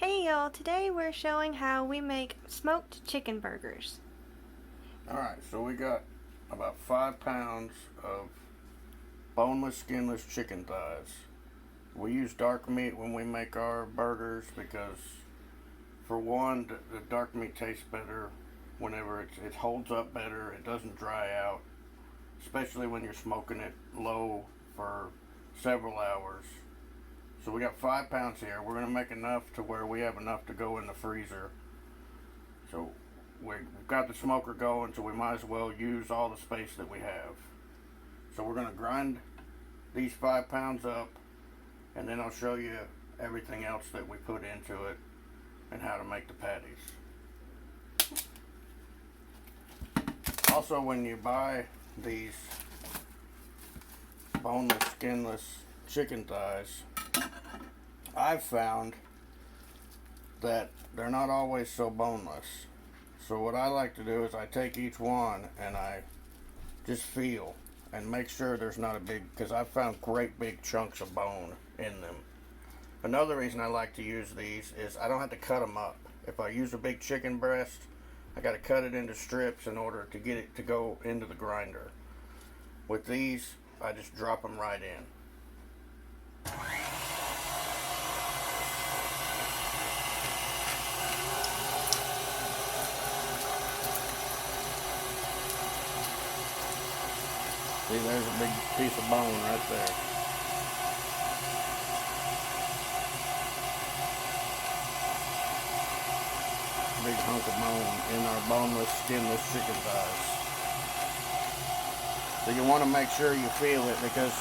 Hey y'all, today we're showing how we make smoked chicken burgers. Alright, so we got about 5 pounds of boneless, skinless chicken thighs. We use dark meat when we make our burgers because, for one, the dark meat tastes better whenever it holds up better, it doesn't dry out, especially when you're smoking it low for several hours. So we got 5 pounds here. We're going to make enough to where we have enough to go in the freezer. So we've got the smoker going, so we might as well use all the space that we have. So we're going to grind these 5 pounds up, and then I'll show you everything else that we put into it and how to make the patties. Also, when you buy these boneless, skinless chicken thighs, I've found that they're not always so boneless. So what I like to do is I take each one and I just feel and make sure there's not a big, because I've found great big chunks of bone in them. Another reason I like to use these is I don't have to cut them up. If I use a big chicken breast, I got to cut it into strips in order to get it to go into the grinder. With these, I just drop them right in. See, there's a big piece of bone right there. Big hunk of bone in our boneless, skinless chicken thighs. So you want to make sure you feel it because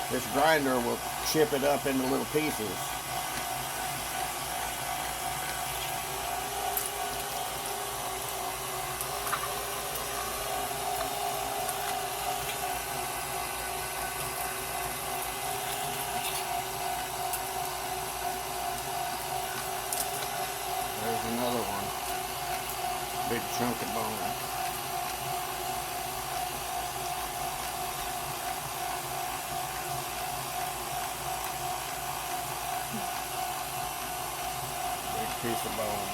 this grinder will chip it up into little pieces. There's another one. Big chunk of bone. Big piece of bone.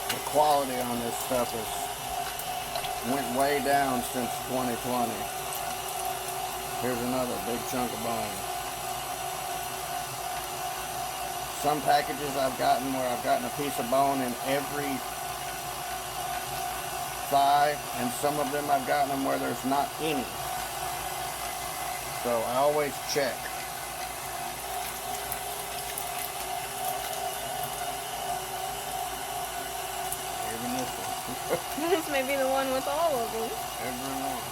The quality on this stuff went way down since 2020. Here's another big chunk of bone. Some packages I've gotten where I've gotten a piece of bone in every thigh, and some of them I've gotten them where there's not any. So I always check. Even this one. This may be the one with all of them. Every one.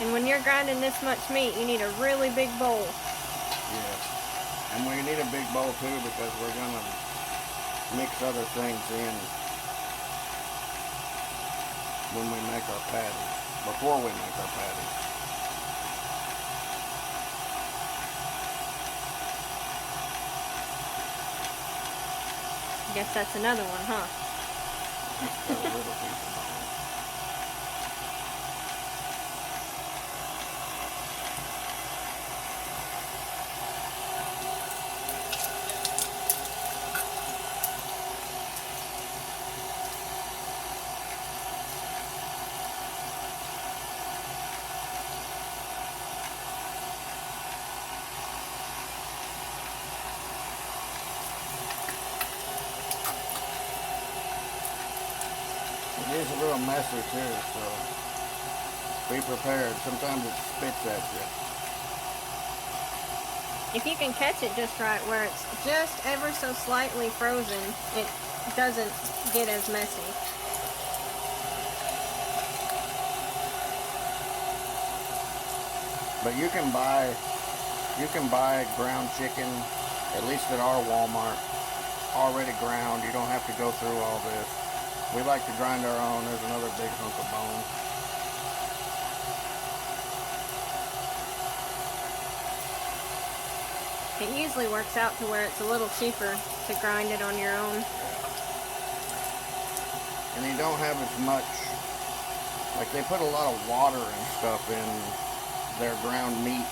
And when you're grinding this much meat, you need a really big bowl. Yeah. And we need a big bowl too because we're going to mix other things in when we make our patties, before we make our patties. I guess that's another one, huh? Just got a little piece of bone. It is a little messy too, so be prepared. Sometimes it spits at you. If you can catch it just right where it's just ever so slightly frozen, it doesn't get as messy. But you can buy You can buy ground chicken, at least at our Walmart, already ground. You don't have to go through all this. We like to grind our own. There's another big hunk of bone. It usually works out to where it's a little cheaper to grind it on your own. And you don't have as much, like they put a lot of water and stuff in their ground meat.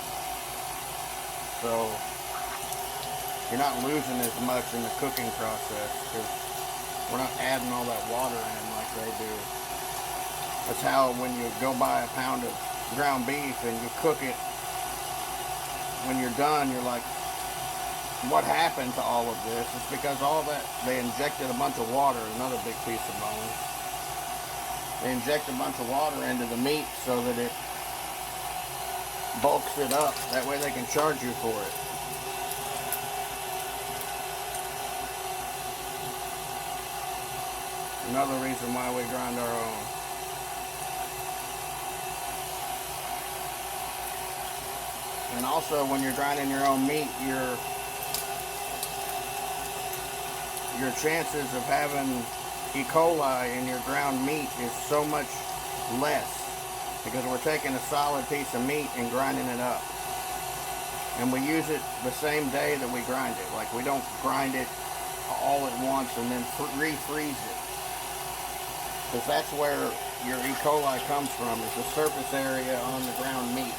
So you're not losing as much in the cooking process because we're not adding all that water in like they do. That's how when you go buy a pound of ground beef and you cook it, when you're done, you're like, what happened to all of this? It's because all that, they injected a bunch of water, another big piece of bone. They inject a bunch of water into the meat so that it bulks it up. That way they can charge you for it. Another reason why we grind our own. And also when you're grinding your own meat, your chances of having E. coli in your ground meat is so much less because we're taking a solid piece of meat and grinding it up. And we use it the same day that we grind it. Like we don't grind it all at once and then refreeze it. Because that's where your E. coli comes from, is the surface area on the ground meat.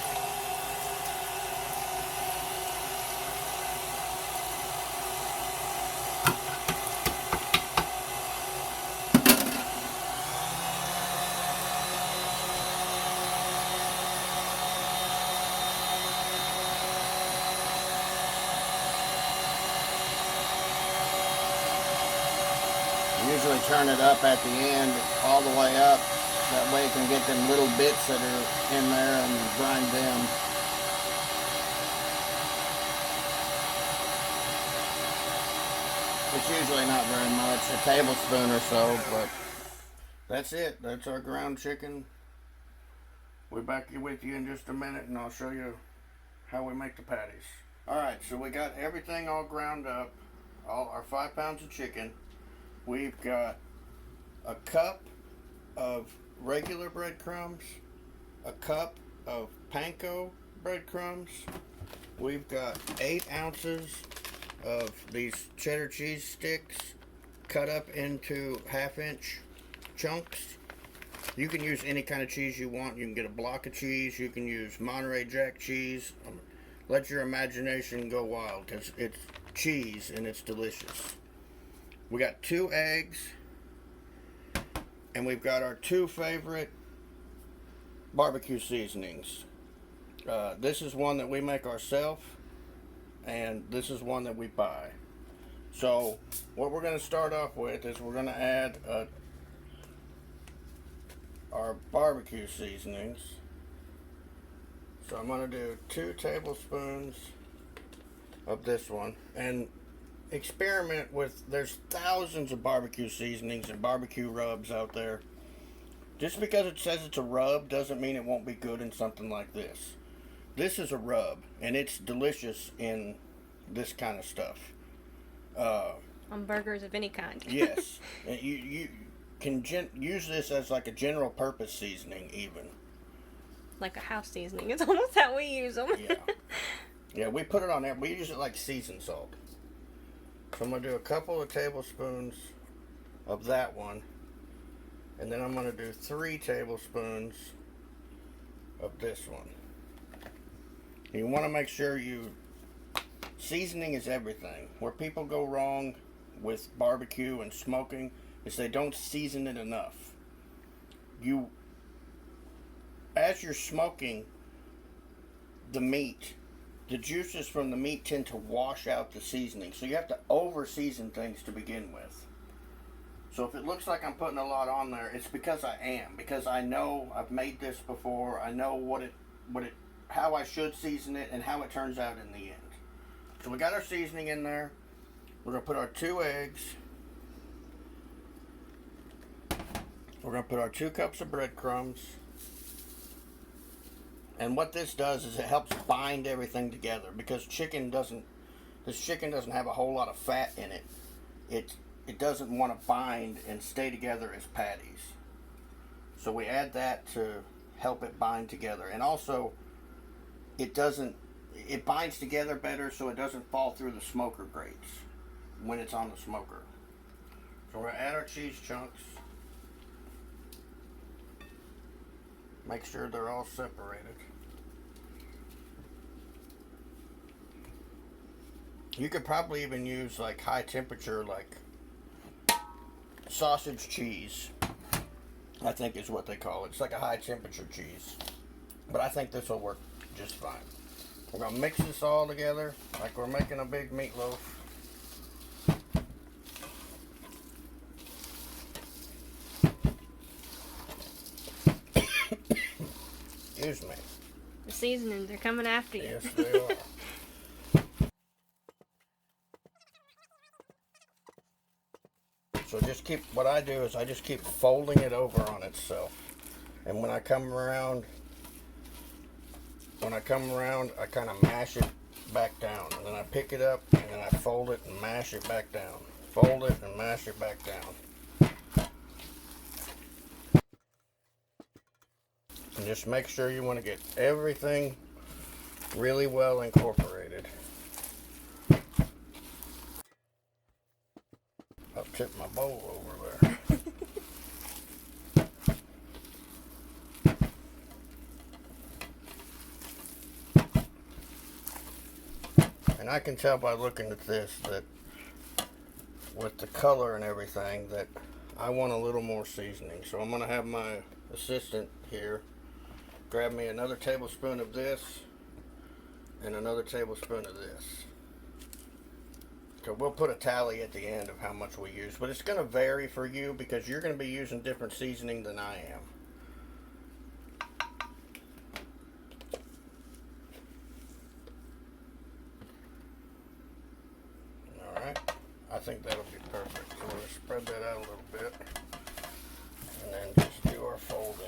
Usually turn it up at the end, all the way up. That way you can get them little bits that are in there and grind them. It's usually not very much, a tablespoon or so, but that's it. That's our ground chicken. We'll be back with you in just a minute and I'll show you how we make the patties. Alright, so we got everything all ground up, all our 5 pounds of chicken. We've got a cup of regular breadcrumbs, a cup of panko breadcrumbs. We've got 8 ounces of these cheddar cheese sticks cut up into 1/2-inch chunks. You can use any kind of cheese you want. You can get a block of cheese. You can use Monterey Jack cheese. Let your imagination go wild because it's cheese and it's delicious. We got 2 eggs, and we've got our 2 favorite barbecue seasonings. This is one that we make ourselves, and this is one that we buy. So what we're going to start off with is we're going to add our barbecue seasonings. So I'm going to do 2 tablespoons of this one, and experiment with, there's thousands of barbecue seasonings and barbecue rubs out there. Just because it says it's a rub doesn't mean it won't be good in something like this. This is a rub and it's delicious in this kind of stuff. On burgers of any kind. Yes. You can use this as like a general purpose seasoning even. Like a house seasoning. It's almost how we use them. Yeah. Yeah, we put it on there. We use it like seasoned salt. So I'm going to do a couple of tablespoons of that one. And then I'm going to do 3 tablespoons of this one. You want to make sure seasoning is everything. Where people go wrong with barbecue and smoking is they don't season it enough. As you're smoking the meat, the juices from the meat tend to wash out the seasoning. So you have to over season things to begin with. So if it looks like I'm putting a lot on there, it's because I am. Because I know I've made this before. I know how I should season it and how it turns out in the end. So we got our seasoning in there. We're going to put our 2 eggs. We're going to put our 2 cups of breadcrumbs. And what this does is it helps bind everything together, because this chicken doesn't have a whole lot of fat in it. It doesn't want to bind and stay together as patties. So we add that to help it bind together. And also it binds together better so it doesn't fall through the smoker grates when it's on the smoker. So we're going to add our cheese chunks. Make sure they're all separated. You could probably even use like high temperature, like sausage cheese, I think is what they call it. It's like a high temperature cheese. But I think this will work just fine. We're going to mix this all together like we're making a big meatloaf. Excuse me. The seasonings are coming after you. Yes, they are. So what I do is I just keep folding it over on itself. And when I come around, I kind of mash it back down. And then I pick it up, and then I fold it and mash it back down. Fold it and mash it back down. And just make sure you want to get everything really well incorporated. I'll tip my bowl over there. And I can tell by looking at this that with the color and everything that I want a little more seasoning. So I'm going to have my assistant here grab me another tablespoon of this and another tablespoon of this. So we'll put a tally at the end of how much we use, but it's going to vary for you because you're going to be using different seasoning than I am. Alright, I think that'll be perfect. So we'll spread that out a little bit and then just do our folding.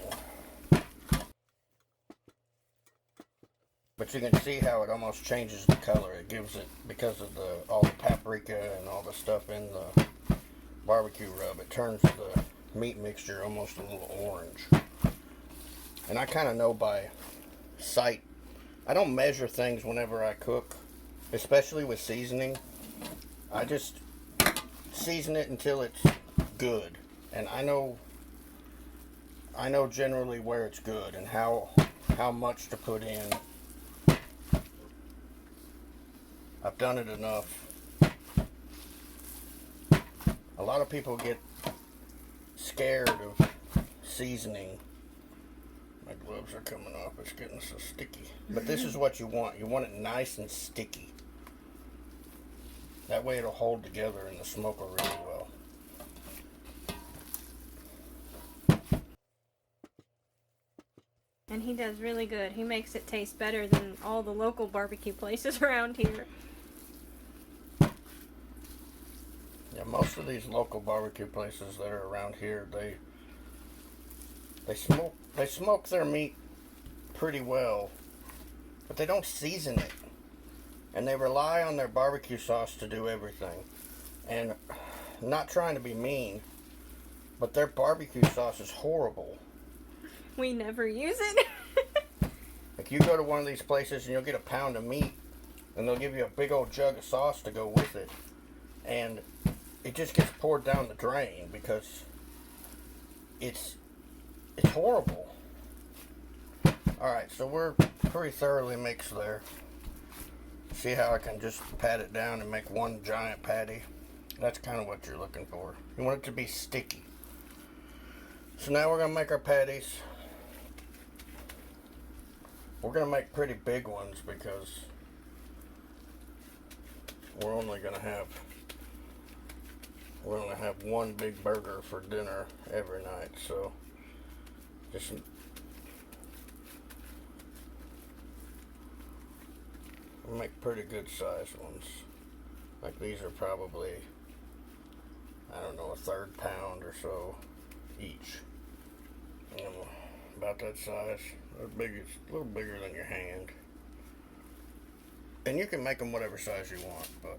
But you can see how it almost changes the color. It gives it, because of all the paprika and all the stuff in the barbecue rub, it turns the meat mixture almost a little orange. And I kind of know by sight. I don't measure things whenever I cook, especially with seasoning. I just season it until it's good. And I know generally where it's good and how much to put in. I've done it enough. A lot of people get scared of seasoning. My gloves are coming off. It's getting so sticky. But this is what you want. You want it nice and sticky. That way it'll hold together in the smoker really well. And he does really good. He makes it taste better than all the local barbecue places around here. Yeah, most of these local barbecue places that are around here, they smoke their meat pretty well, but they don't season it. And they rely on their barbecue sauce to do everything. And not trying to be mean, but their barbecue sauce is horrible. We never use it. Like, you go to one of these places and you'll get a pound of meat and they'll give you a big old jug of sauce to go with it. And it just gets poured down the drain because it's horrible. Alright, so we're pretty thoroughly mixed there. See how I can just pat it down and make one giant patty? That's kind of what you're looking for. You want it to be sticky. So now we're going to make our patties. We're going to make pretty big ones because we're only going to have one big burger for dinner every night. So just we'll make pretty good sized ones. Like, these are probably, I don't know, a third pound or so each. And we'll about that size. They're big, a little bigger than your hand. And you can make them whatever size you want, but...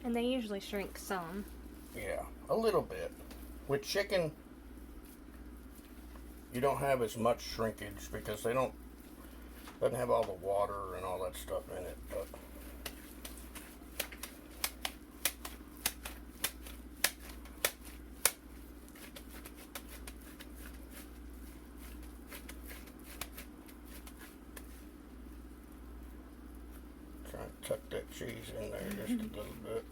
And they usually shrink some. Yeah, a little bit. With chicken, you don't have as much shrinkage because doesn't have all the water and all that stuff in it, but... Tuck that cheese in there just a little bit.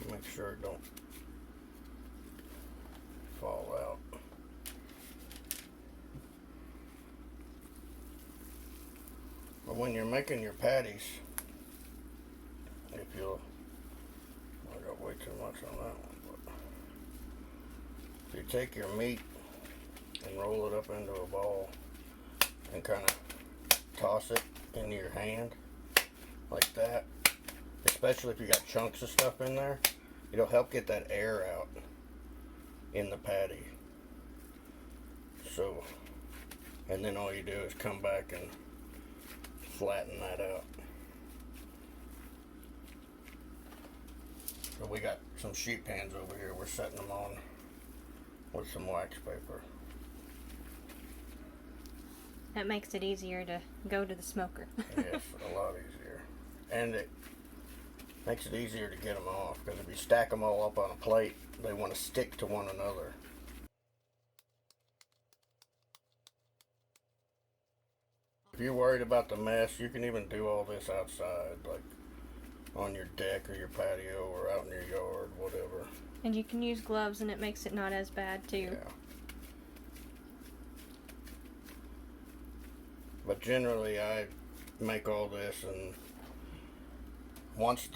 Make sure it don't fall out. But when you're making your patties, I got way too much on that one, but if you take your meat and roll it up into a ball and kind of toss it in your hand like that, especially if you got chunks of stuff in there, it'll help get that air out in the patty. So, and then all you do is come back and flatten that out. So we got some sheet pans over here. We're setting them on with some wax paper. That makes it easier to go to the smoker. Yes, a lot easier. And it makes it easier to get them off, because if you stack them all up on a plate, they want to stick to one another. If you're worried about the mess, you can even do all this outside, like on your deck or your patio or out in your yard, whatever. And you can use gloves and it makes it not as bad too. Yeah. But generally I make all this, and once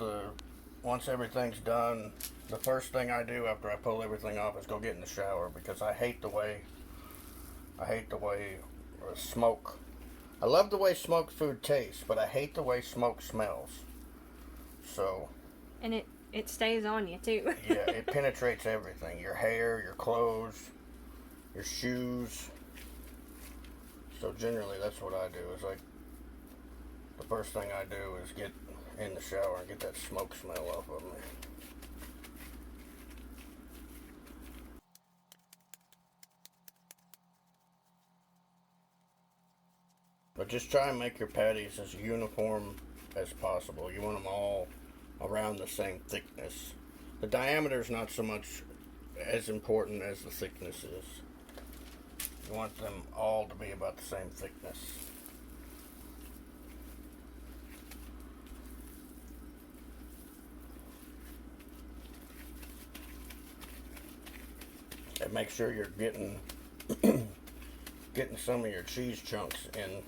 everything's done, the first thing I do after I pull everything off is go get in the shower, because I hate the way smoke. I love the way smoked food tastes, but I hate the way smoke smells. So. And it stays on you too. Yeah, it penetrates everything. Your hair, your clothes, your shoes. So generally that's what I do, is like, the first thing I do is get in the shower and get that smoke smell off of me. But just try and make your patties as uniform as possible. You want them all around the same thickness. The diameter is not so much as important as the thickness is. You want them all to be about the same thickness. And make sure you're getting some of your cheese chunks in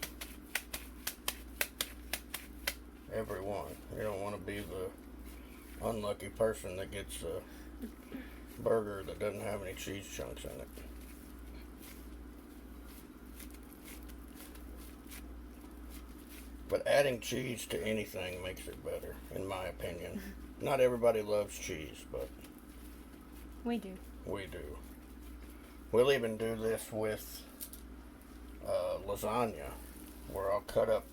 every one. You don't want to be the unlucky person that gets a burger that doesn't have any cheese chunks in it. But adding cheese to anything makes it better, in my opinion. Not everybody loves cheese, but we do. We do. We'll even do this with lasagna, where I'll cut up.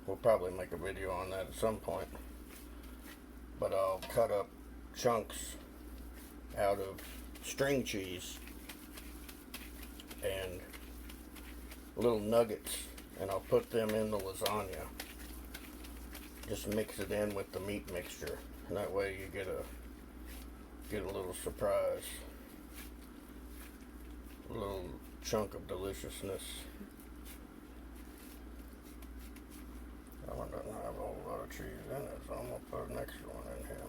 We'll probably make a video on that at some point. But I'll cut up chunks out of string cheese and little nuggets, and I'll put them in the lasagna. Just mix it in with the meat mixture, and that way you get a little surprise, a little chunk of deliciousness. That one doesn't have a whole lot of cheese in it, so I'm going to put an extra one in here.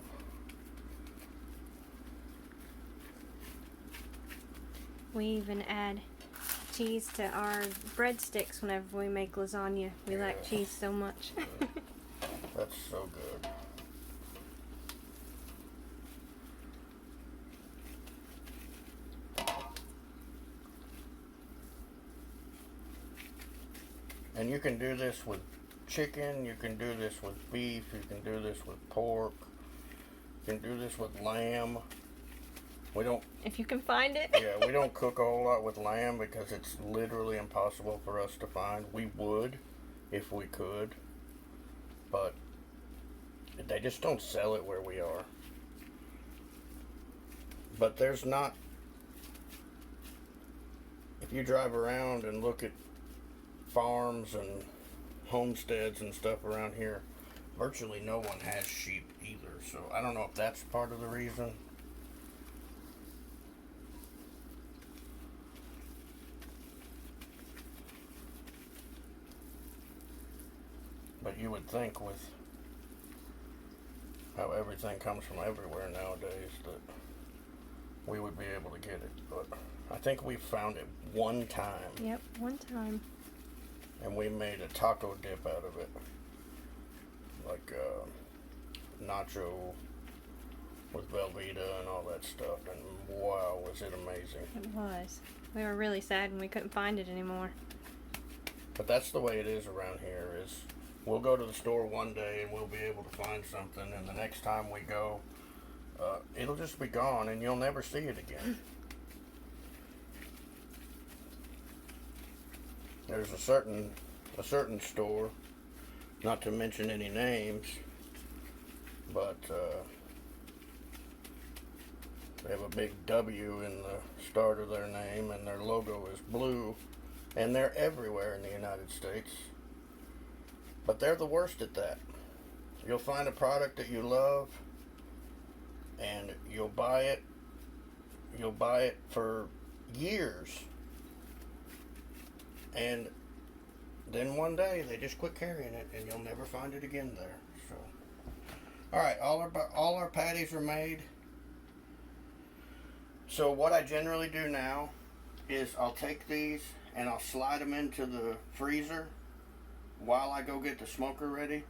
We even add cheese to our breadsticks whenever we make lasagna. We like cheese so much. That's so good. And you can do this with chicken, you can do this with beef, you can do this with pork, you can do this with lamb. We don't. If you can find it. Yeah, we don't cook a whole lot with lamb because it's literally impossible for us to find. We would if we could, but they just don't sell it where we are. But there's not. If you drive around and look at farms and homesteads and stuff around here, virtually no one has sheep either. So I don't know if that's part of the reason. But you would think with how everything comes from everywhere nowadays that we would be able to get it. But I think we found it one time. Yep, one time. And we made a taco dip out of it. Like nacho with Velveeta and all that stuff. And wow, was it amazing. It was. We were really sad when we couldn't find it anymore. But that's the way it is around here is we'll go to the store one day and we'll be able to find something, and the next time we go, it'll just be gone and you'll never see it again. There's a certain store, not to mention any names, but they have a big W in the start of their name and their logo is blue, and they're everywhere in the United States. But they're the worst at that. You'll find a product that you love and you'll buy it. You'll buy it for years. And then one day they just quit carrying it and you'll never find it again there. So, all right, all our patties are made. So what I generally do now is I'll take these and I'll slide them into the freezer while I go get the smoker ready.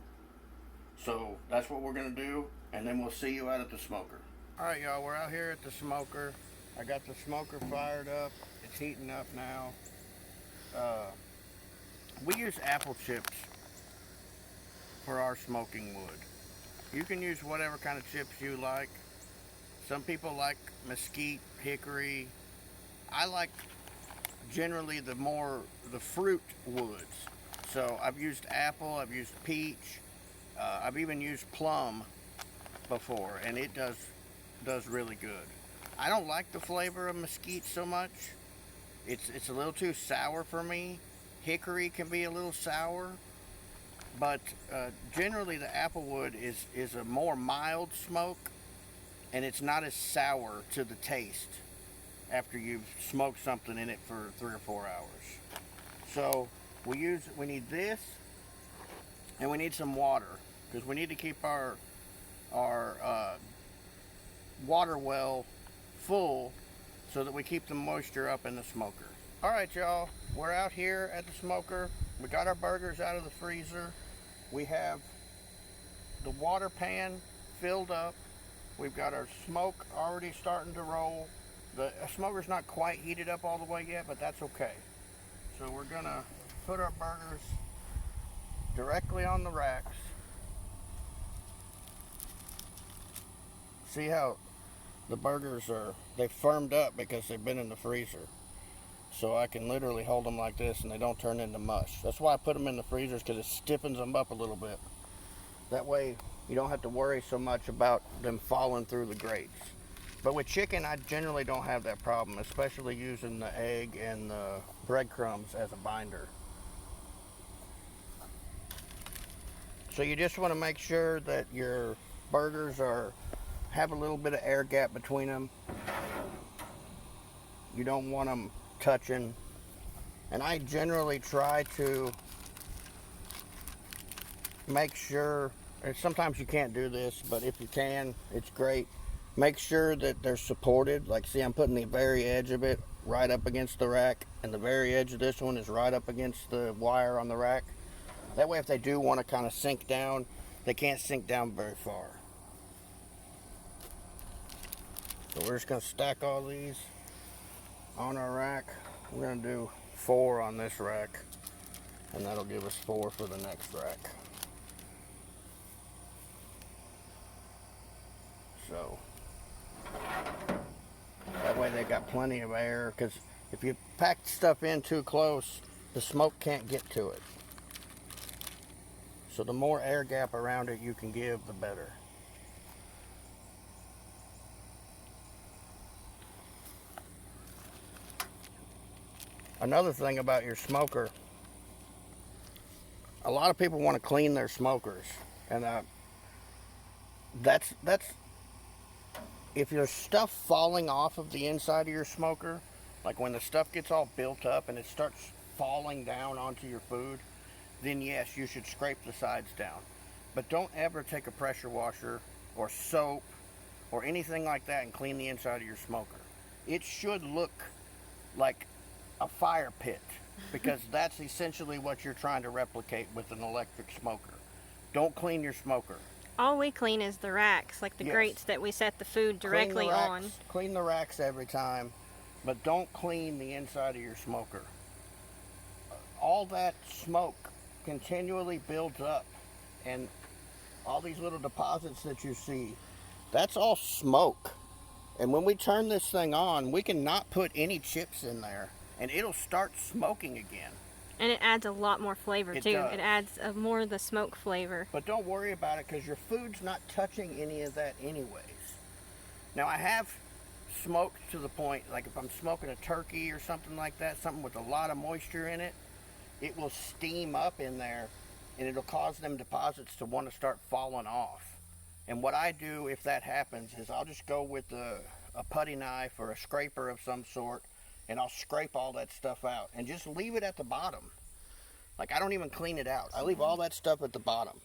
So that's what we're gonna do, and then we'll see you out at the smoker. All right, y'all, we're out here at the smoker. I got the smoker fired up. It's heating up now. We use apple chips for our smoking wood. You can use whatever kind of chips you like. Some people like mesquite, hickory. I like generally the fruit woods. So I've used apple, I've used peach, I've even used plum before, and it does really good. I don't like the flavor of mesquite so much. It's a little too sour for me. Hickory can be a little sour, but generally the apple wood is a more mild smoke, and it's not as sour to the taste after you've smoked something in it for 3 or 4 hours. So we need this, and we need some water, because we need to keep our water well full so that we keep the moisture up in the smoker. All right, y'all, we're out here at the smoker. We got our burgers out of the freezer. We have the water pan filled up. We've got our smoke already starting to roll. The smoker's not quite heated up all the way yet, but that's okay. So we're gonna put our burgers directly on the racks. See how the burgers they've firmed up because they've been in the freezer. So I can literally hold them like this and they don't turn into mush. That's why I put them in the freezers, because it stiffens them up a little bit. That way you don't have to worry so much about them falling through the grates. But with chicken, I generally don't have that problem, especially using the egg and the breadcrumbs as a binder. So you just want to make sure that your burgers have a little bit of air gap between them. You don't want them touching. And I generally try to make sure, and sometimes you can't do this, but if you can, it's great. Make sure that they're supported. Like, see, I'm putting the very edge of it right up against the rack, and the very edge of this one is right up against the wire on the rack. That way, if they do want to kind of sink down, they can't sink down very far. So we're just going to stack all these on our rack. We're going to do 4 on this rack, and that'll give us 4 for the next rack. So way they got plenty of air, because if you pack stuff in too close, the smoke can't get to it. So the more air gap around it you can give, the better. Another thing about your smoker, a lot of people want to clean their smokers, and that's if there's stuff falling off of the inside of your smoker, like when the stuff gets all built up and it starts falling down onto your food, then yes, you should scrape the sides down. But don't ever take a pressure washer or soap or anything like that and clean the inside of your smoker. It should look like a fire pit, because that's essentially what you're trying to replicate with an electric smoker. Don't clean your smoker. All we clean is the racks, like the grates that we set the food directly on. Clean the racks every time, but don't clean the inside of your smoker. All that smoke continually builds up, and all these little deposits that you see, that's all smoke. And when we turn this thing on, we can not put any chips in there, and it'll start smoking again. And it adds a lot more flavor too. Does. It adds more of the smoke flavor. But don't worry about it, because your food's not touching any of that anyways. Now, I have smoked to the point, like if I'm smoking a turkey or something like that, something with a lot of moisture in it, it will steam up in there, and it'll cause them deposits to want to start falling off. And what I do if that happens is I'll just go with a putty knife or a scraper of some sort, and I'll scrape all that stuff out and just leave it at the bottom. Like, I don't even clean it out. I leave all that stuff at the bottom.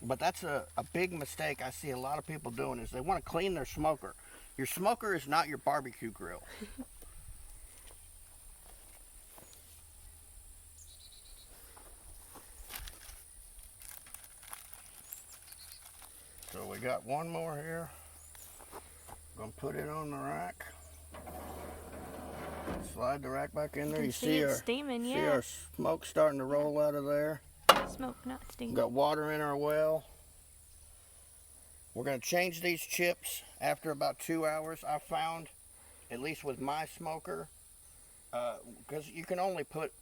But that's a big mistake I see a lot of people doing, is they want to clean their smoker. Your smoker is not your barbecue grill. So we got one more here. Gonna put it on the rack. Slide the rack back in there. You see our steaming, see our smoke starting to roll out of there. Smoke, not steam. Got water in our well. We're gonna change these chips after about 2 hours. I found, at least with my smoker, because you can only put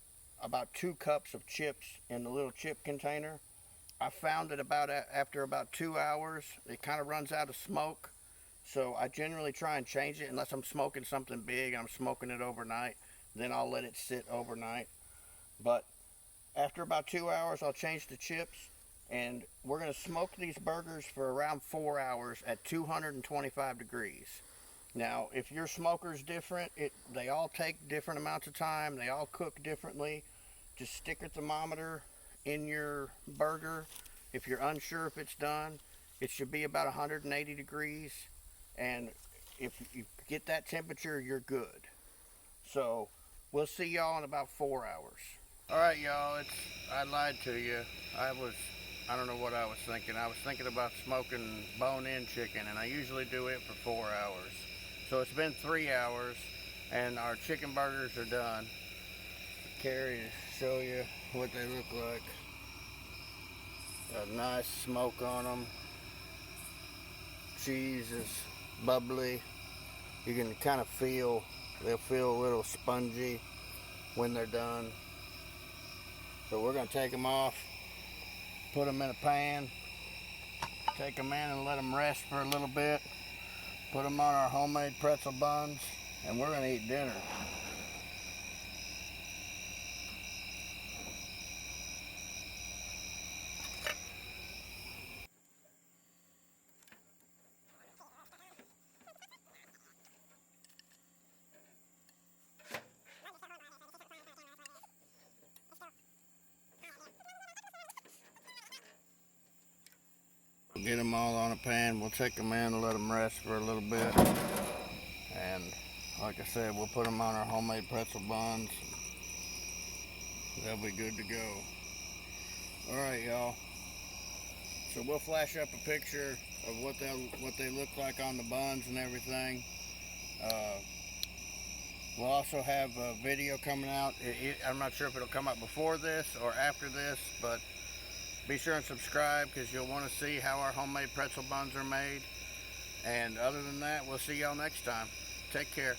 about 2 cups of chips in the little chip container. I found that after about 2 hours, it kind of runs out of smoke. So I generally try and change it, unless I'm smoking something big, I'm smoking it overnight, then I'll let it sit overnight. But after about 2 hours, I'll change the chips, and we're gonna smoke these burgers for around 4 hours at 225 degrees. Now, if your smoker's different, they all take different amounts of time, they all cook differently. Just stick a thermometer in your burger. If you're unsure if it's done, it should be about 180 degrees. And if you get that temperature, you're good. So we'll see y'all in about 4 hours. All right, y'all, I lied to you. I don't know what I was thinking. I was thinking about smoking bone-in chicken, and I usually do it for 4 hours. So it's been 3 hours, and our chicken burgers are done. Carrie, to show you what they look like. Got a nice smoke on them. Cheese is bubbly. You can kind of they'll feel a little spongy when they're done. So we're gonna take them off, put them in a pan, take them in and let them rest for a little bit, put them on our homemade pretzel buns, and we're gonna eat dinner. Get them all on a pan. We'll take them in and let them rest for a little bit. And like I said, we'll put them on our homemade pretzel buns. They'll be good to go. All right, y'all. So we'll flash up a picture of what they look like on the buns and everything. We'll also have a video coming out. I'm not sure if it'll come out before this or after this, but be sure and subscribe, because you'll want to see how our homemade pretzel buns are made. And other than that, we'll see y'all next time. Take care.